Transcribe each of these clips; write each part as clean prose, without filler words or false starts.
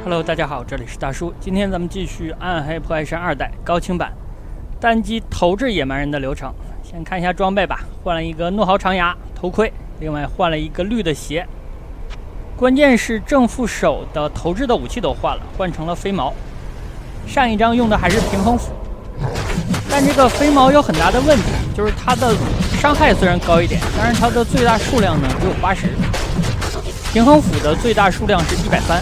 Hello， 大家好，这里是大叔。今天咱们继续《暗黑破坏神2代》高清版单机投掷野蛮人的流程。先看一下装备吧，换了一个怒嚎长牙头盔，另外换了一个绿的鞋。关键是正副手的投掷的武器都换了，换成了飞矛。上一张用的还是平衡斧，但这个飞矛有很大的问题，就是它的伤害虽然高一点，但是它的最大数量呢只有80。平衡斧的最大数量是130。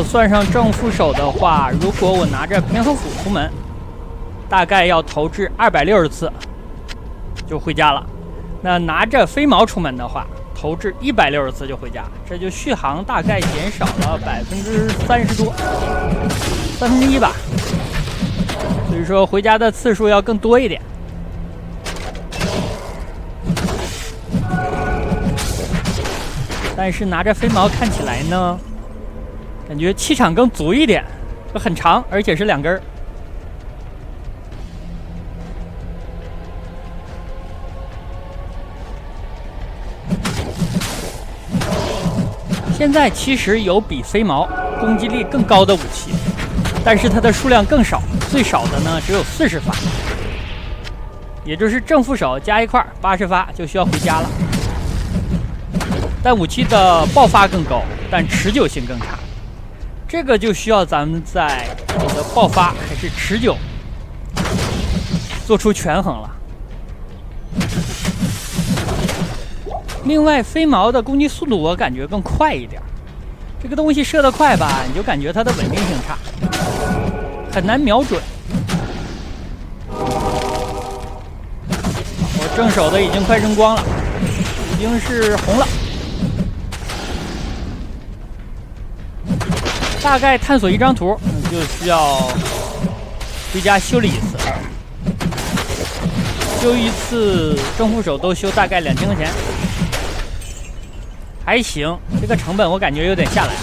算上正副手的话，如果我拿着平衡斧出门，大概要投掷260次就回家了。那拿着飞矛出门的话，投掷160次就回家，这就续航大概减少了30%多，1/3吧。所以说回家的次数要更多一点。但是拿着飞矛看起来呢，感觉气场更足一点，就很长，而且是2根。现在其实有比飞矛攻击力更高的武器，但是它的数量更少，最少的呢只有40发，也就是正副手加一块80发就需要回家了。但武器的爆发更高，但持久性更差。这个就需要咱们在我的爆发还是持久做出权衡了。另外，飞矛的攻击速度我感觉更快一点。这个东西射得快吧，你就感觉它的稳定性差，很难瞄准。我正手的已经快扔光了，已经是红了。大概探索一张图，就需要回家修理一次，修一次正副手都修大概2000块钱，还行。这个成本我感觉有点下来。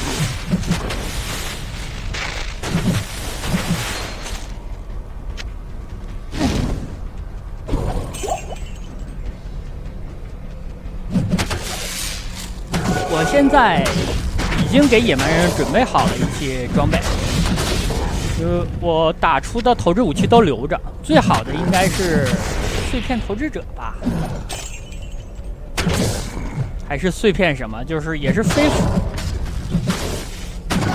我现在已经给野蛮人准备好了一些装备，我打出的投掷武器都留着，最好的应该是碎片投掷者吧，还是碎片什么，就是也是飞斧，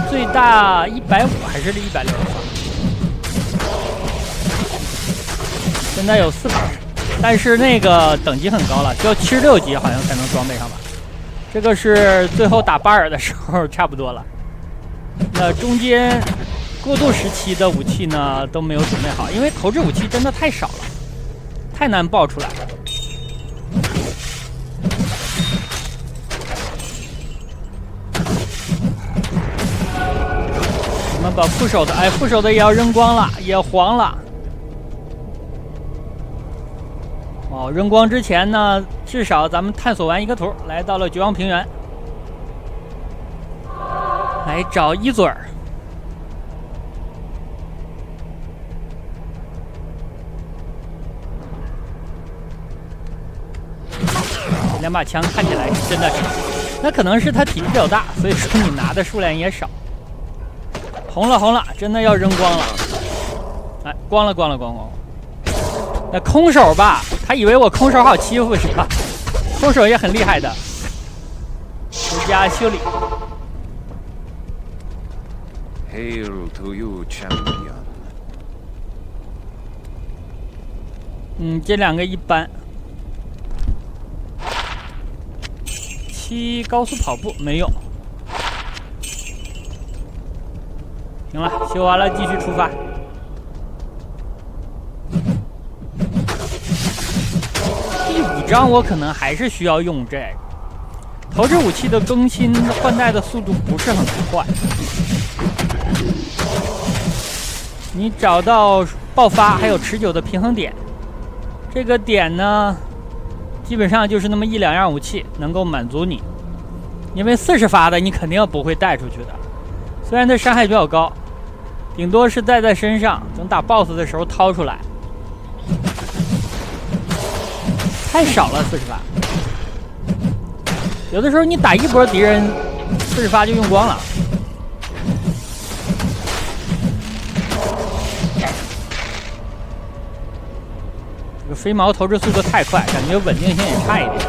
最大150还是160发，现在有4把，但是那个等级很高了，需要76级好像才能装备上吧。这个是最后打巴尔的时候差不多了。那中间过渡时期的武器呢都没有准备好，因为投掷武器真的太少了，太难爆出来了。我们把副手的，副手的也要扔光了，也黄了。扔光之前呢，至少咱们探索完一个图，来到了绝望平原，来找一嘴儿。2把枪看起来是真的少，那可能是他体积比较大，所以说你拿的数量也少。红了，真的要扔光了。哎，光了。那空手吧，他以为我空手好欺负是吧？空手也很厉害的。回家修理。Hail to you, champion. 这2个一般。7高速跑步没用。行了，修完了继续出发。第5章我可能还是需要用这个。投掷武器的更新换代的速度不是很快，你找到爆发还有持久的平衡点，这个点呢基本上就是那么1-2样武器能够满足你，因为40发的你肯定不会带出去的，虽然它伤害比较高，顶多是带在身上，等打 BOSS 的时候掏出来。太少了40发，有的时候你打一波敌人40发就用光了。这个飞毛投掷速度太快，感觉稳定性也差一点。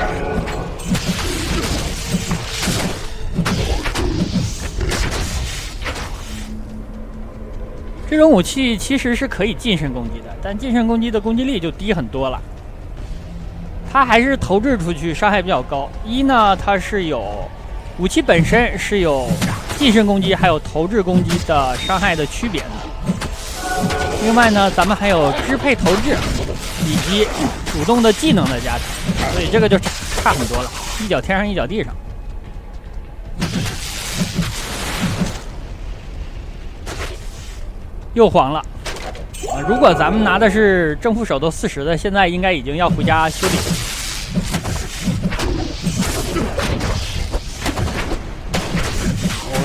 这种武器其实是可以近身攻击的，但近身攻击的攻击力就低很多了。它还是投掷出去伤害比较高。一呢，它是有武器本身是有近身攻击还有投掷攻击的伤害的区别的。另外呢，咱们还有支配投掷以及主动的技能的加成，所以这个就差很多了，一脚天上一脚地上。又黄了如果咱们拿的是正负手都40的，现在应该已经要回家修理了。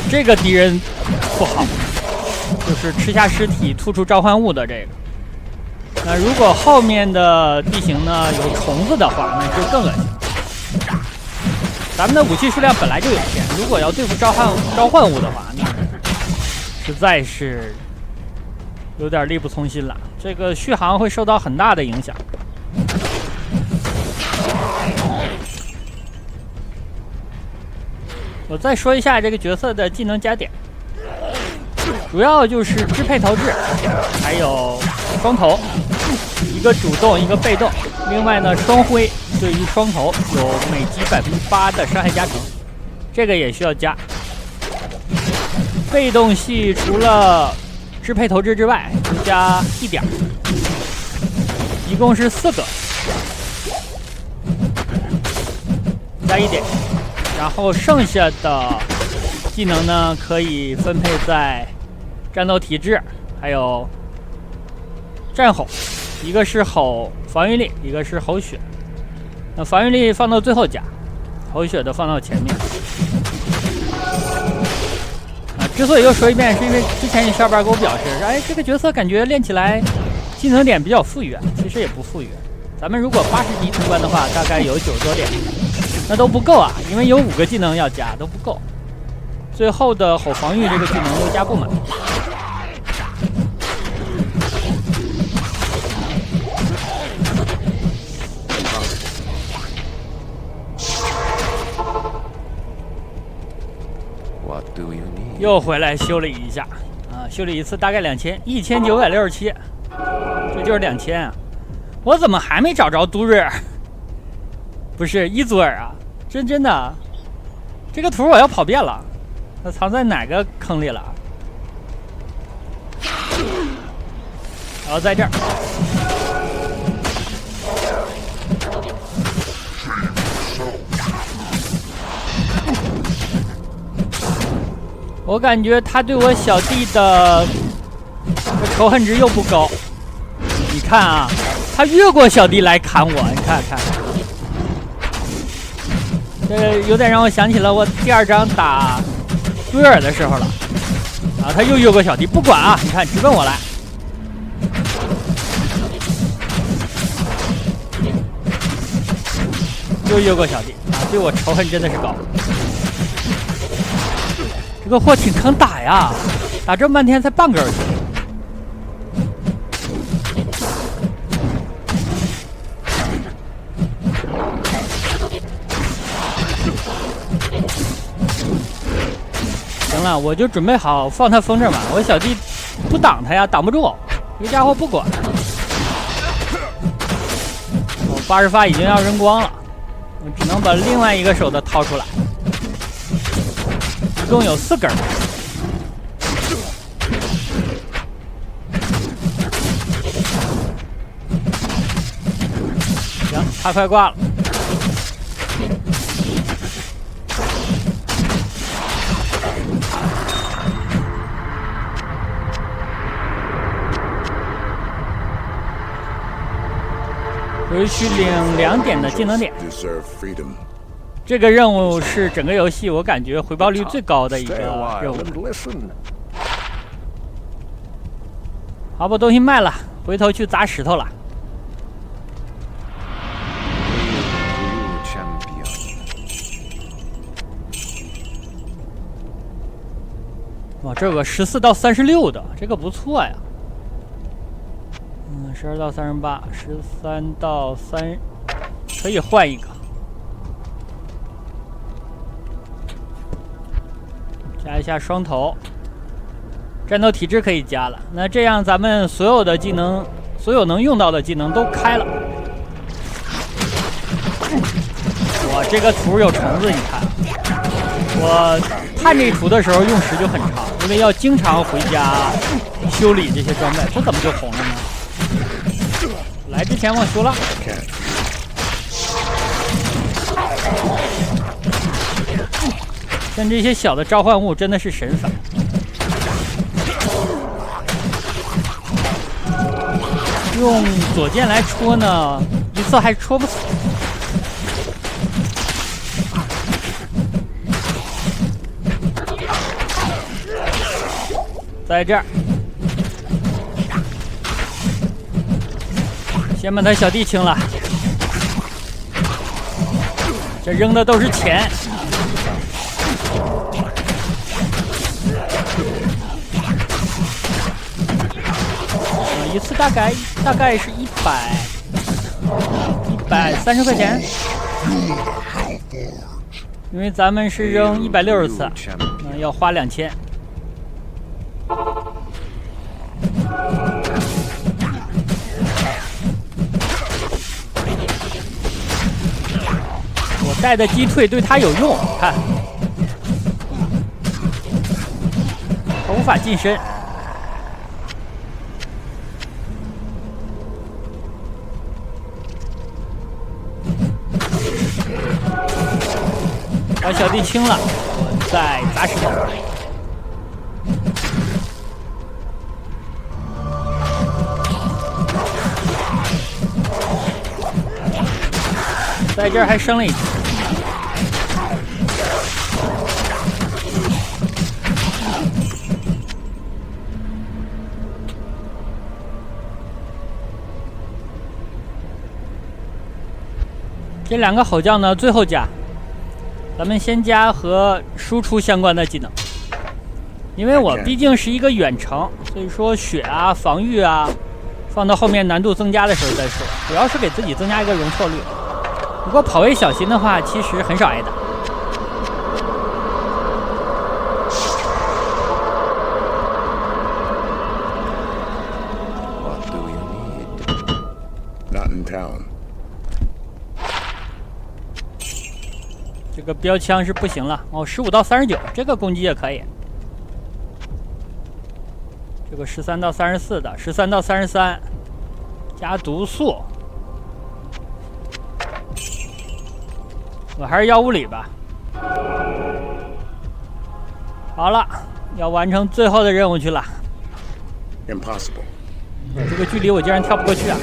这个敌人不好，就是吃下尸体吐出召唤物的这个。那如果后面的地形呢有虫子的话，那就更恶心。咱们的武器数量本来就有限，如果要对付召唤物的话，那实在是有点力不从心了。这个续航会受到很大的影响。我再说一下这个角色的技能加点，主要就是支配投掷，还有双投，一个主动一个被动。另外呢，双挥对于双投有每击8%的伤害加成，这个也需要加。被动系除了支配投掷之外，就加1点，一共是4个，加1点。然后剩下的技能呢，可以分配在战斗体质，还有战吼，一个是吼防御力，一个是吼血。那防御力放到最后加，吼血的放到前面。之所以又说一遍，是因为之前有小伙伴给我表示，哎，这个角色感觉练起来技能点比较富裕，其实也不富裕。咱们如果80级通关的话，大概有90多点。那都不够啊，因为有5个技能要加，都不够。最后的吼防御这个技能都加不满。又回来修理一下啊，修理一次大概2000，1967，这就是2000啊！我怎么还没找着都瑞尔？不是伊祖尔啊，真的，这个图我要跑遍了，它藏在哪个坑里了？然后在这儿，我感觉他对我小弟的仇恨值又不高。你看啊，他越过小弟来砍我，你看看。这个有点让我想起了我第2章打威尔的时候了，啊，他又越过小弟，不管啊，你看直奔我来，又越过小弟啊，对我仇恨真的是高。这个货挺坑打呀，打这么半天才半个而已。行了，我就准备好放他风筝吧。我小弟不挡他呀，挡不住，这家伙不管。我80发已经要扔光了，我只能把另外一个手的掏出来。一共有4根。行，他快挂了。回去领2点的技能点。这个任务是整个游戏我感觉回报率最高的一个任务。好，把东西卖了，回头去砸石头了。哇，这个14到36的，这个不错呀。12到38，13到3，可以换一个。加一下双头，战斗体质可以加了。那这样咱们所有的技能，所有能用到的技能都开了。哇，这个图有虫子，你看。我看这图的时候用时就很长，因为要经常回家修理这些装备。这怎么就红了呢？来之前忘修了。但这些小的召唤物真的是神法。用左键来戳呢，一次还戳不死。在这儿，先把他小弟清了。这扔的都是钱。一次大概是130块钱，因为咱们是扔160次，要花2000。我带的击退对他有用，看，他无法近身。把小弟清了，我再砸石头。在这儿还升了一只。这2个吼叫呢，最后加。咱们先加和输出相关的技能，因为我毕竟是一个远程，所以说血啊、防御啊，放到后面难度增加的时候再说，主要是给自己增加一个容错率。不过跑位小心的话，其实很少挨打。What do you need? Not in town. 这个标枪是不行了哦，15到39，这个攻击也可以。这个13到34的，13到33，加毒素。我还是要物理吧。好了，要完成最后的任务去了。Impossible. 这个距离我竟然跳不过去啊！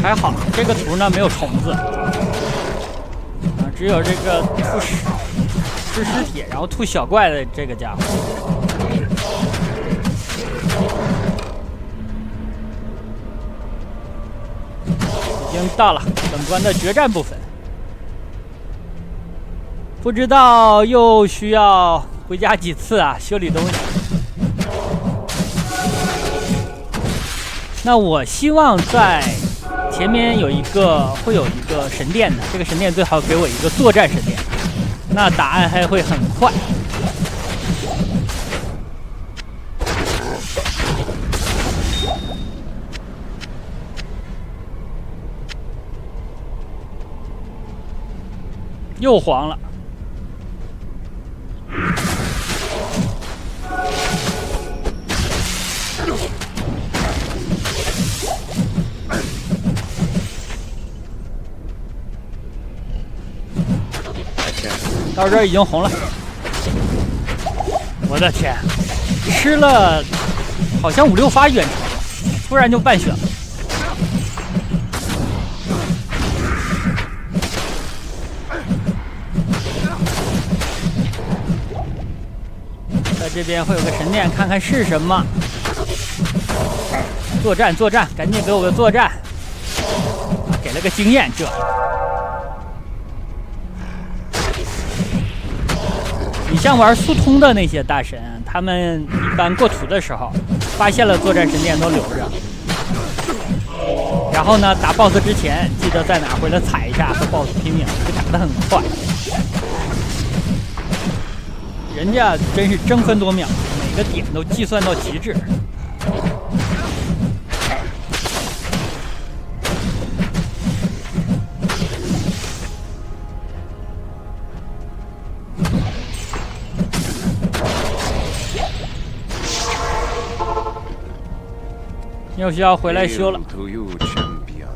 还好这个图呢没有虫子，只有这个吃尸体然后吐小怪的这个家伙。已经到了本关的决战部分，不知道又需要回家几次啊，修理东西。那我希望在前面会有一个神殿的，这个神殿最好给我一个作战神殿，那打暗黑会很快。又黄了。到这儿已经红了，我的天，吃了好像5、6发远程，突然就半血了。这边会有个神殿，看看是什么。作战，作战，赶紧给我个作战！给了个经验，这。你像玩速通的那些大神，他们一般过图的时候，发现了作战神殿都留着。然后呢，打 BOSS 之前记得在哪回来踩一下，和 BOSS 拼命，这打得很快。人家真是争分夺秒，每个点都计算到极致。又需要回来修了。 To you, champion.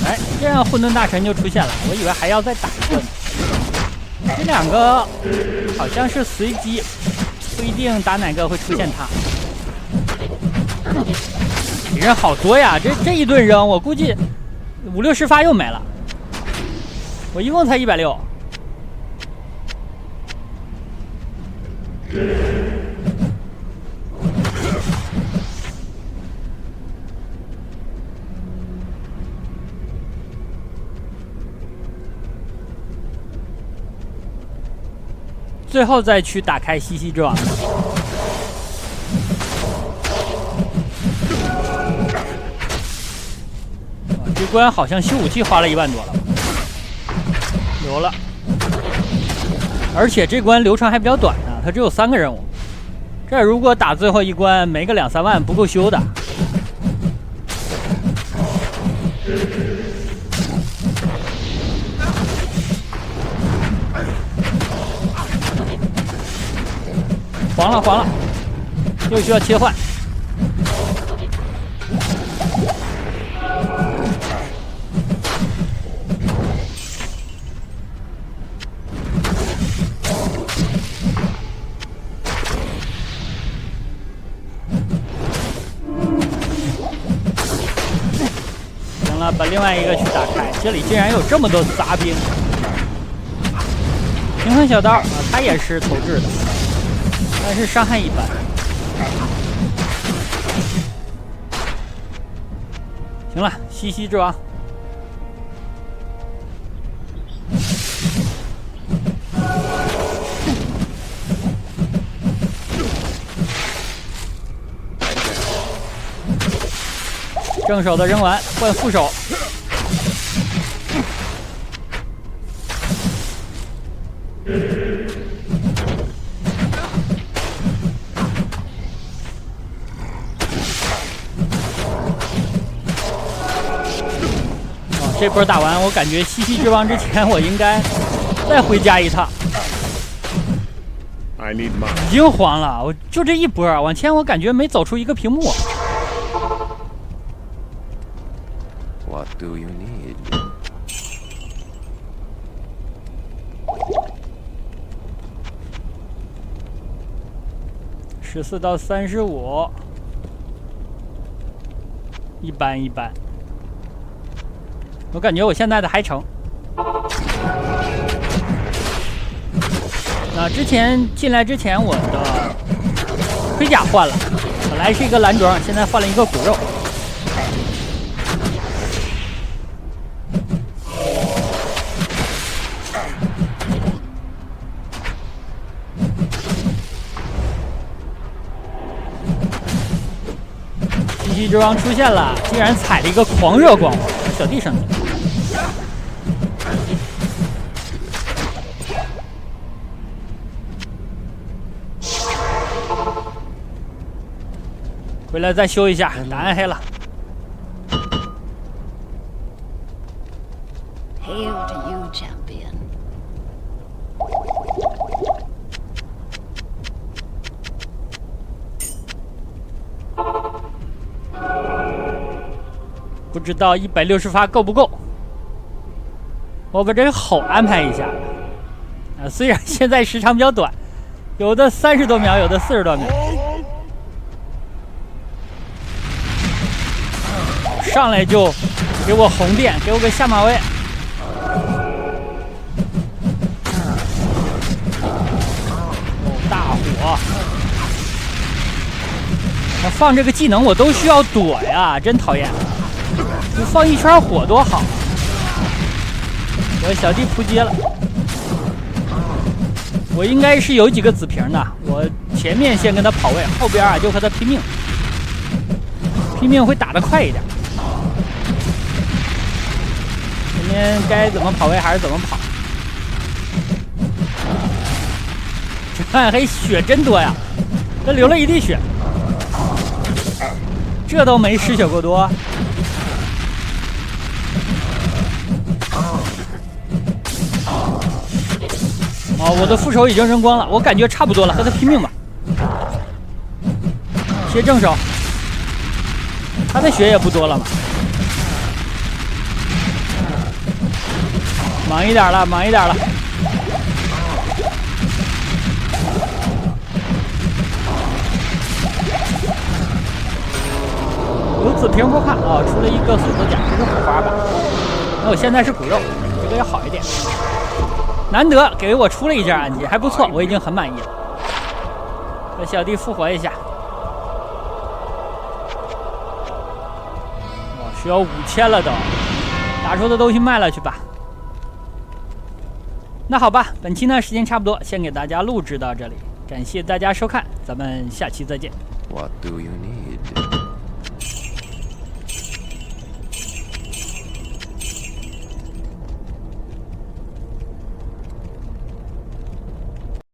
哎，这样混沌大神就出现了，我以为还要再打一个呢。这两个好像是随机，不一定打哪个会出现他。人好多呀，这一顿扔，我估计5、60发又没了。我一共才160。最后再去打开西西之王。这关好像修武器花了1万多了，留了。而且这关流程还比较短呢，它只有3个任务。这如果打最后一关没个2、3万不够修的。黄了黄了，又需要切换。行了，把另外一个去打开。这里竟然有这么多杂兵。平衡小刀啊，他也是投掷的。但是伤害一般。行了，西西之王。正手的扔完，换副手。这波打完，我感觉西西之王之前我应该再回家一趟。I need mine. 已经黄了，我就这一波往前，我感觉没走出一个屏幕。 What do you need? 14到35，一般一般。我感觉我现在的还成。那之前进来之前，我的盔甲换了，本来是一个蓝装，现在换了一个骨肉。 西西之王出现了，竟然踩了一个狂热光环，小弟升级。回来再修一下，打暗黑了。 Hail to you, champion. 不知道160发够不够？我把这个吼安排一下。虽然现在时长比较短，有的30多秒，有的40多秒。上来就给我红电，给我个下马威。大火！我放这个技能我都需要躲呀，真讨厌。你放一圈火多好。我小弟扑街了。我应该是有几个紫瓶的，我前面先跟他跑位，后边啊就和他拼命，拼命会打得快一点。前面该怎么跑位还是怎么跑。这暗黑血真多呀，这流了一地血，这都没失血过多。哦，我的副手已经扔光了，我感觉差不多了，和他拼命吧。贴正手，他的血也不多了嘛。忙一点了，忙一点了。有紫瓶不怕哦，出了一个锁子甲，这是火花吧？那我现在是骨肉，这个要好一点。难得给我出了一件暗技，还不错，我已经很满意了。给小弟复活一下。哦，需要5000了都，打出的东西卖了去吧。那好吧，本期呢时间差不多，先给大家录制到这里，感谢大家收看，咱们下期再见。What do you need?